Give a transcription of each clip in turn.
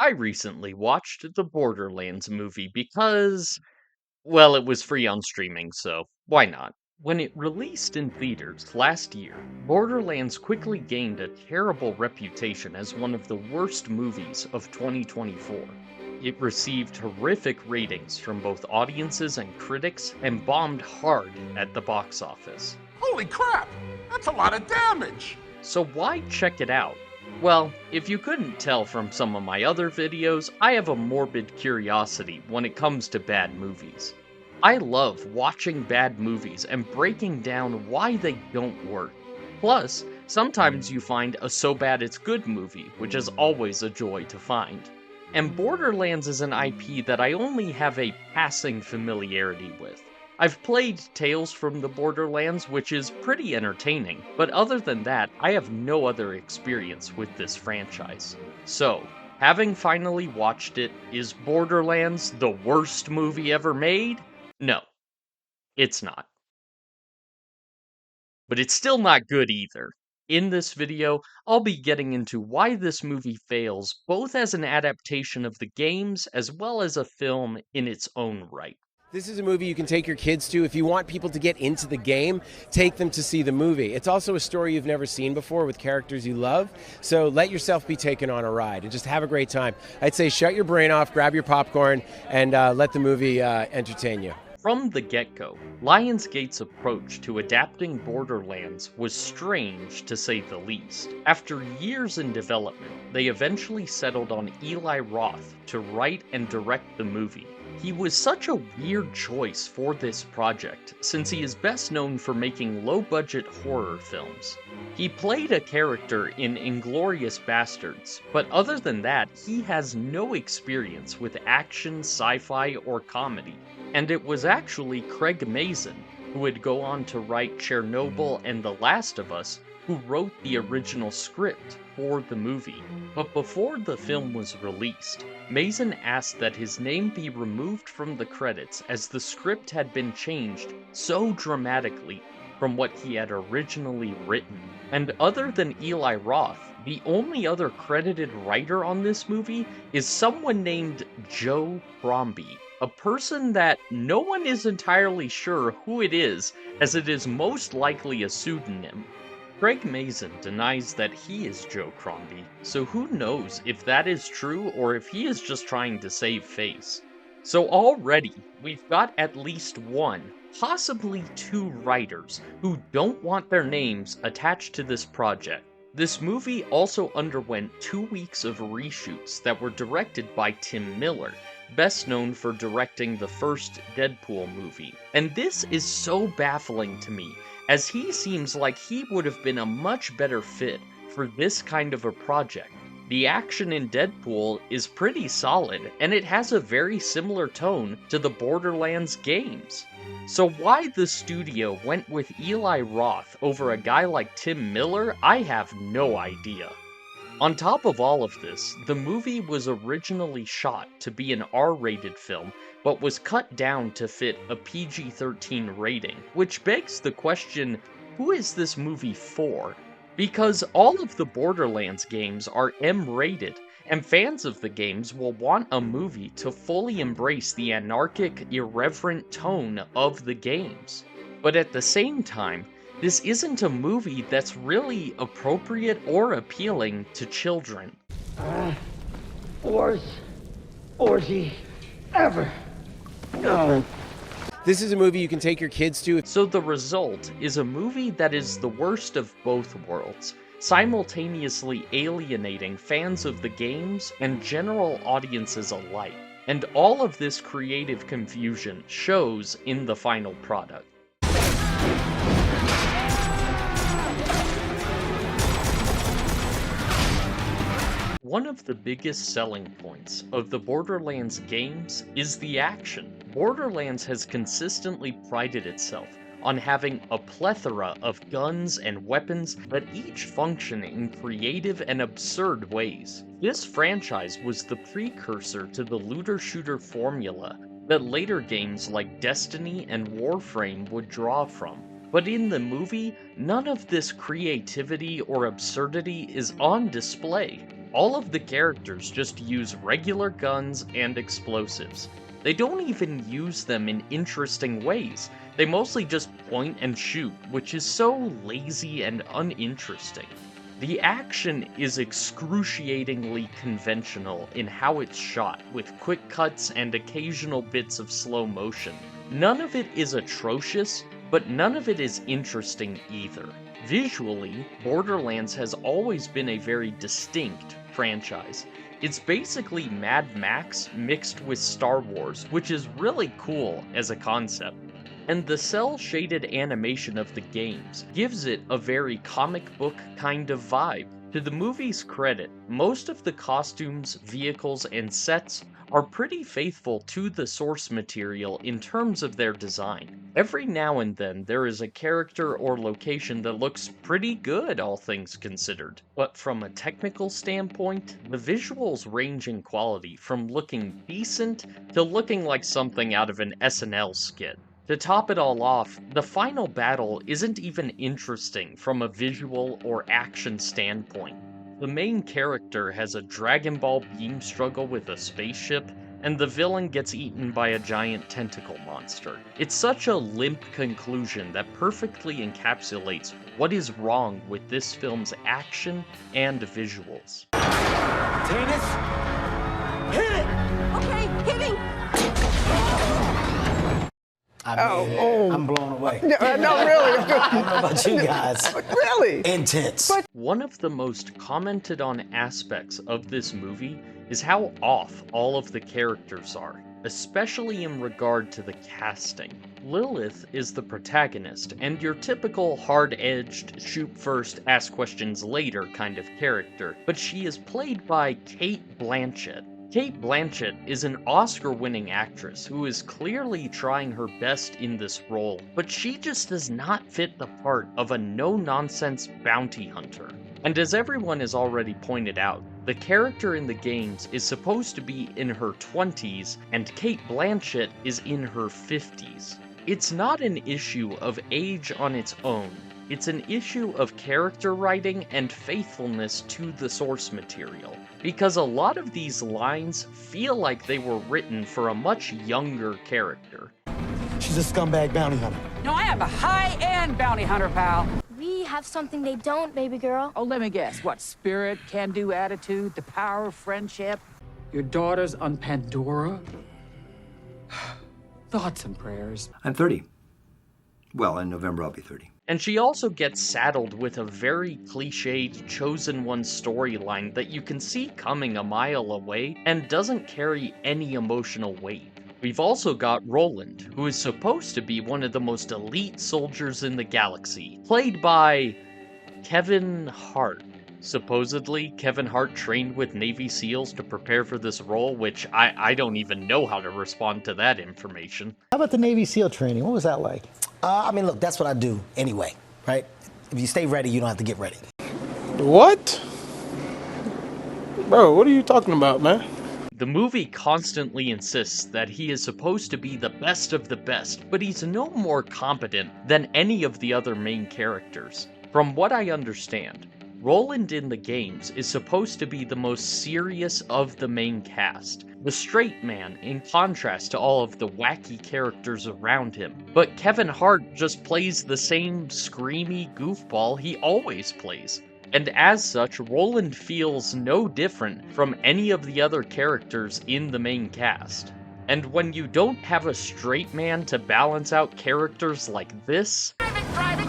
I recently watched the Borderlands movie because, well, it was free on streaming, so why not? When it released in theaters last year, Borderlands quickly gained a terrible reputation as one of the worst movies of 2024. It received horrific ratings from both audiences and critics and bombed hard at the box office. Holy crap! That's a lot of damage! So why check it out? Well, if you couldn't tell from some of my other videos, I have a morbid curiosity when it comes to bad movies. I love watching bad movies and breaking down why they don't work. Plus, sometimes you find a so bad it's good movie, which is always a joy to find. And Borderlands is an IP that I only have a passing familiarity with. I've played Tales from the Borderlands, which is pretty entertaining, but other than that, I have no other experience with this franchise. So, having finally watched it, is Borderlands the worst movie ever made? No, it's not. But it's still not good either. In this video, I'll be getting into why this movie fails both as an adaptation of the games as well as a film in its own right. This is a movie you can take your kids to. If you want people to get into the game, take them to see the movie. It's also a story you've never seen before with characters you love. So let yourself be taken on a ride and just have a great time. I'd say shut your brain off, grab your popcorn, and let the movie entertain you. From the get-go, Lionsgate's approach to adapting Borderlands was strange to say the least. After years in development, they eventually settled on Eli Roth to write and direct the movie. He was such a weird choice for this project, since he is best known for making low-budget horror films. He played a character in Inglourious Basterds, but other than that, he has no experience with action, sci-fi, or comedy. And it was actually Craig Mazin, who would go on to write Chernobyl and The Last of Us, who wrote the original script for the movie. But before the film was released, Mazin asked that his name be removed from the credits as the script had been changed so dramatically from what he had originally written. And other than Eli Roth, the only other credited writer on this movie is someone named Joe Crombie, a person that no one is entirely sure who it is, as it is most likely a pseudonym. Craig Mazin denies that he is Joe Crombie, so who knows if that is true or if he is just trying to save face. So already, we've got at least one, possibly two writers who don't want their names attached to this project. This movie also underwent 2 weeks of reshoots that were directed by Tim Miller, best known for directing the first Deadpool movie. And this is so baffling to me, as he seems like he would have been a much better fit for this kind of a project. The action in Deadpool is pretty solid, and it has a very similar tone to the Borderlands games. So why the studio went with Eli Roth over a guy like Tim Miller, I have no idea. On top of all of this, the movie was originally shot to be an R-rated film, but was cut down to fit a PG-13 rating, which begs the question, who is this movie for? Because all of the Borderlands games are M-rated, and fans of the games will want a movie to fully embrace the anarchic, irreverent tone of the games. But at the same time, this isn't a movie that's really appropriate or appealing to children. Worst orgy ever. No. This is a movie you can take your kids to. So the result is a movie that is the worst of both worlds, simultaneously alienating fans of the games and general audiences alike. And all of this creative confusion shows in the final product. One of the biggest selling points of the Borderlands games is the action. Borderlands has consistently prided itself on having a plethora of guns and weapons that each function in creative and absurd ways. This franchise was the precursor to the looter-shooter formula that later games like Destiny and Warframe would draw from. But in the movie, none of this creativity or absurdity is on display. All of the characters just use regular guns and explosives. They don't even use them in interesting ways. They mostly just point and shoot, which is so lazy and uninteresting. The action is excruciatingly conventional in how it's shot, with quick cuts and occasional bits of slow motion. None of it is atrocious, but none of it is interesting either. Visually, Borderlands has always been a very distinct franchise. It's basically Mad Max mixed with Star Wars, which is really cool as a concept. And the cel-shaded animation of the games gives it a very comic book kind of vibe. To the movie's credit, most of the costumes, vehicles, and sets are pretty faithful to the source material in terms of their design. Every now and then there is a character or location that looks pretty good, all things considered. But from a technical standpoint, the visuals range in quality from looking decent to looking like something out of an SNL skit. To top it all off, the final battle isn't even interesting from a visual or action standpoint. The main character has a Dragon Ball beam struggle with a spaceship, and the villain gets eaten by a giant tentacle monster. It's such a limp conclusion that perfectly encapsulates what is wrong with this film's action and visuals. Tennis? Hit it! Okay, hitting! I'm blown away. No, really. I don't know about you guys. Really? Intense. One of the most commented on aspects of this movie is how off all of the characters are, especially in regard to the casting. Lilith is the protagonist, and your typical hard-edged, shoot first, ask questions later kind of character, but she is played by Cate Blanchett. Cate Blanchett is an Oscar-winning actress who is clearly trying her best in this role, but she just does not fit the part of a no-nonsense bounty hunter. And as everyone has already pointed out, the character in the games is supposed to be in her 20s, and Cate Blanchett is in her 50s. It's not an issue of age on its own. It's an issue of character writing and faithfulness to the source material, because a lot of these lines feel like they were written for a much younger character. She's a scumbag bounty hunter. No, I am a high-end bounty hunter, pal. We have something they don't, baby girl. Oh, let me guess. What, spirit, can-do attitude, the power of friendship? Your daughter's on Pandora? Thoughts and prayers. I'm 30. Well, in November I'll be 30. And she also gets saddled with a very cliched chosen one storyline that you can see coming a mile away and doesn't carry any emotional weight. We've also got Roland, who is supposed to be one of the most elite soldiers in the galaxy, played by Kevin Hart. Supposedly, Kevin Hart trained with Navy SEALs to prepare for this role, which I don't even know how to respond to that information. How about the Navy SEAL training? What was that like? I mean, look, that's what I do anyway, right? If you stay ready, you don't have to get ready. What? Bro, what are you talking about, man? The movie constantly insists that he is supposed to be the best of the best, but he's no more competent than any of the other main characters. From what I understand, Roland in the games is supposed to be the most serious of the main cast, the straight man in contrast to all of the wacky characters around him. But Kevin Hart just plays the same screamy goofball he always plays. And as such, Roland feels no different from any of the other characters in the main cast. And when you don't have a straight man to balance out characters like this,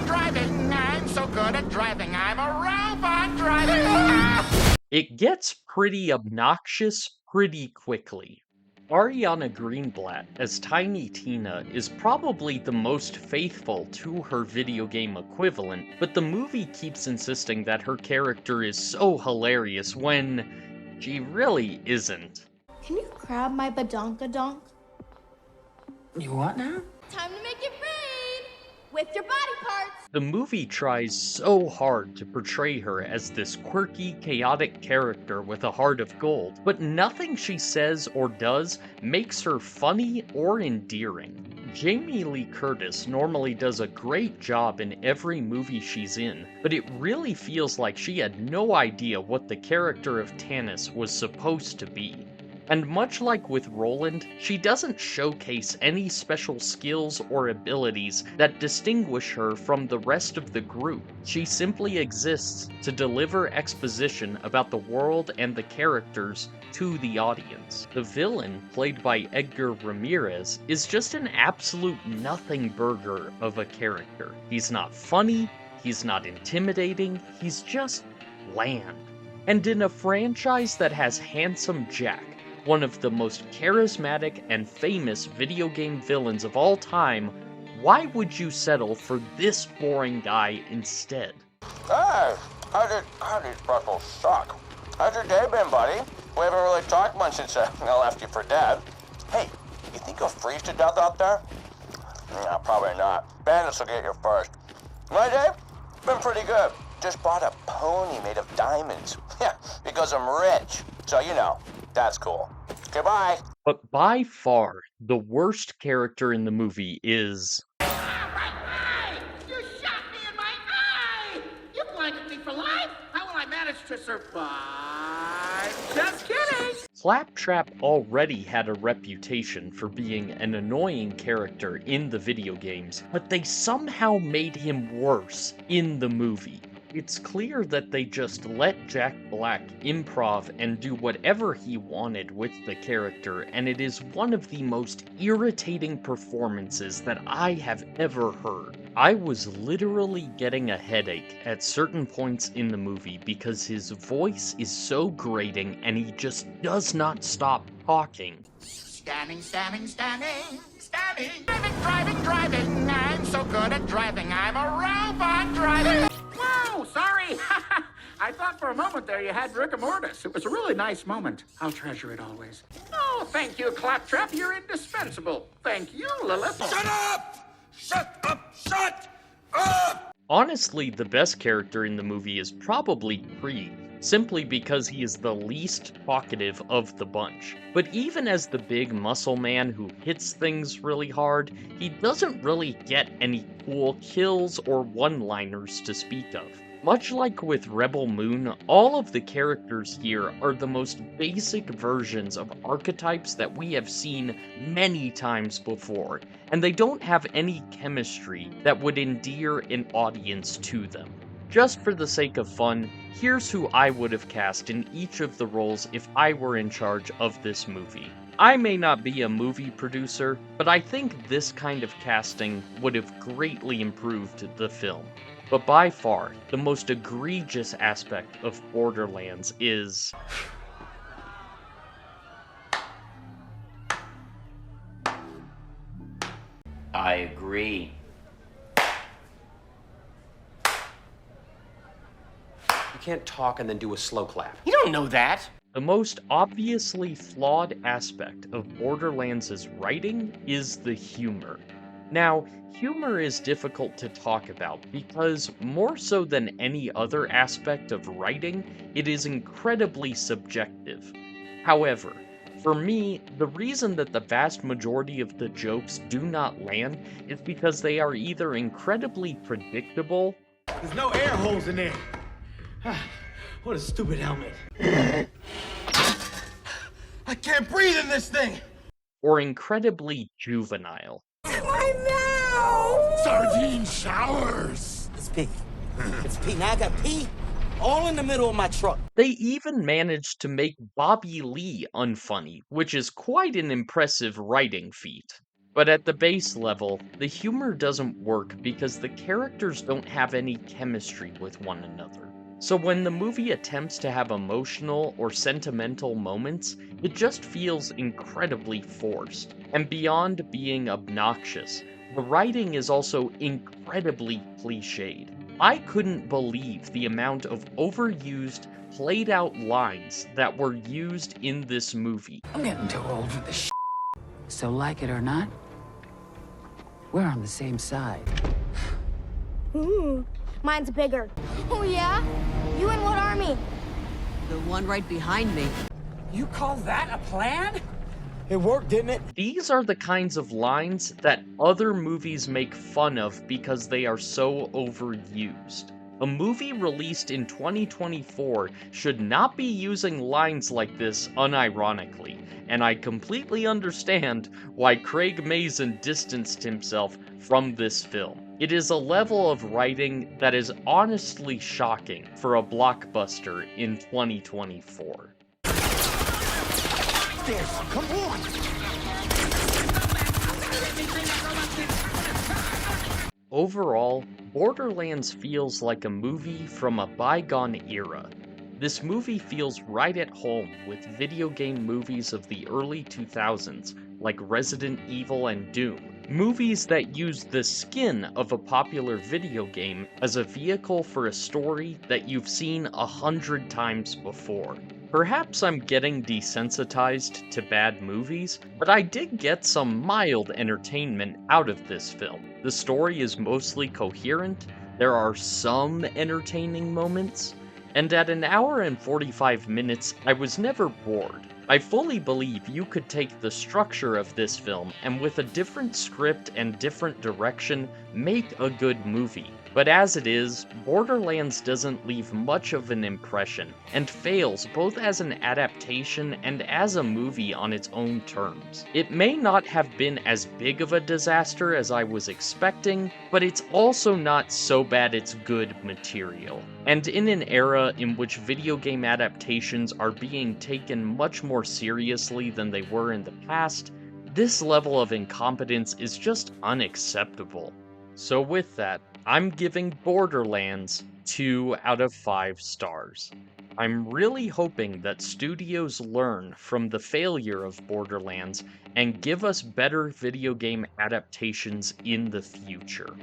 Driving, I'm so good at driving, I'm a robot driving. it gets pretty obnoxious pretty quickly. Ariana Greenblatt as Tiny Tina is probably the most faithful to her video game equivalent, but the movie keeps insisting that her character is so hilarious when she really isn't. Can you grab my badonkadonk? You what now? Time to make it rain! with your body parts. The movie tries so hard to portray her as this quirky, chaotic character with a heart of gold, but nothing she says or does makes her funny or endearing. Jamie Lee Curtis normally does a great job in every movie she's in, but it really feels like she had no idea what the character of Tanis was supposed to be. And much like with Roland, she doesn't showcase any special skills or abilities that distinguish her from the rest of the group. She simply exists to deliver exposition about the world and the characters to the audience. The villain, played by Edgar Ramirez, is just an absolute nothing burger of a character. He's not funny, he's not intimidating, he's just bland. And in a franchise that has Handsome Jack, one of the most charismatic and famous video game villains of all time, why would you settle for this boring guy instead? Hey, how did pretzels suck? How's your day been, buddy? We haven't really talked much since I left you for dead. Hey, you think you'll freeze to death out there? No, probably not. Bandits will get you first. My day? Been pretty good. Just bought a pony made of diamonds. Yeah, because I'm rich. So, you know, that's cool. Goodbye. But by far, the worst character in the movie is... My eye! You shot me in my eye! You blinded me for life? How will I manage to survive? Just kidding! Claptrap already had a reputation for being an annoying character in the video games, but they somehow made him worse in the movie. It's clear that they just let Jack Black improv and do whatever he wanted with the character, and it is one of the most irritating performances that I have ever heard. I was literally getting a headache at certain points in the movie because his voice is so grating and he just does not stop talking. Standing, standing, standing, standing. Driving. I'm so good at driving. I'm a robot driving. Whoa, sorry. I thought for a moment there you had rigor mortis. It was a really nice moment. I'll treasure it always. Oh, thank you, Claptrap. You're indispensable. Thank you, Lilith. Shut up! Shut up! Shut up! Honestly, the best character in the movie is probably Creed, simply because he is the least talkative of the bunch. But even as the big muscle man who hits things really hard, he doesn't really get any cool kills or one-liners to speak of. Much like with Rebel Moon, all of the characters here are the most basic versions of archetypes that we have seen many times before, and they don't have any chemistry that would endear an audience to them. Just for the sake of fun, here's who I would have cast in each of the roles if I were in charge of this movie. I may not be a movie producer, but I think this kind of casting would have greatly improved the film. But by far, the most egregious aspect of Borderlands is... I agree. You can't talk and then do a slow clap. You don't know that. The most obviously flawed aspect of Borderlands' writing is the humor. Now, humor is difficult to talk about because, more so than any other aspect of writing, it is incredibly subjective. However, for me, the reason that the vast majority of the jokes do not land is because they are either incredibly predictable... There's no air holes in there. What a stupid helmet. I can't breathe in this thing! or incredibly juvenile. My mouth! Sardine showers! It's pee. It's pee. Now I got pee all in the middle of my truck. They even managed to make Bobby Lee unfunny, which is quite an impressive writing feat. But at the base level, the humor doesn't work because the characters don't have any chemistry with one another. So when the movie attempts to have emotional or sentimental moments, it just feels incredibly forced. And beyond being obnoxious, the writing is also incredibly cliched. I couldn't believe the amount of overused, played out lines that were used in this movie. I'm getting too old for this shit. So like it or not, we're on the same side. Mine's bigger. Oh, yeah? You in what army? The one right behind me. You call that a plan? It worked, didn't it? These are the kinds of lines that other movies make fun of because they are so overused. A movie released in 2024 should not be using lines like this unironically, and I completely understand why Craig Mazin distanced himself from this film. It is a level of writing that is honestly shocking for a blockbuster in 2024. Come on! Overall, Borderlands feels like a movie from a bygone era. This movie feels right at home with video game movies of the early 2000s, like Resident Evil and Doom. Movies that use the skin of a popular video game as a vehicle for a story that you've seen 100 times before. Perhaps I'm getting desensitized to bad movies, but I did get some mild entertainment out of this film. The story is mostly coherent, there are some entertaining moments, and at an hour and 45 minutes, I was never bored. I fully believe you could take the structure of this film and with a different script and different direction, make a good movie. But as it is, Borderlands doesn't leave much of an impression, and fails both as an adaptation and as a movie on its own terms. It may not have been as big of a disaster as I was expecting, but it's also not so bad it's good material. And in an era in which video game adaptations are being taken much more seriously than they were in the past, this level of incompetence is just unacceptable. So with that, I'm giving Borderlands 2 out of 5 stars. I'm really hoping that studios learn from the failure of Borderlands and give us better video game adaptations in the future.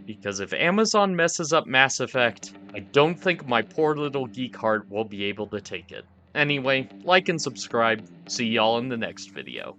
Because if Amazon messes up Mass Effect, I don't think my poor little geek heart will be able to take it. Anyway, like and subscribe. See y'all in the next video.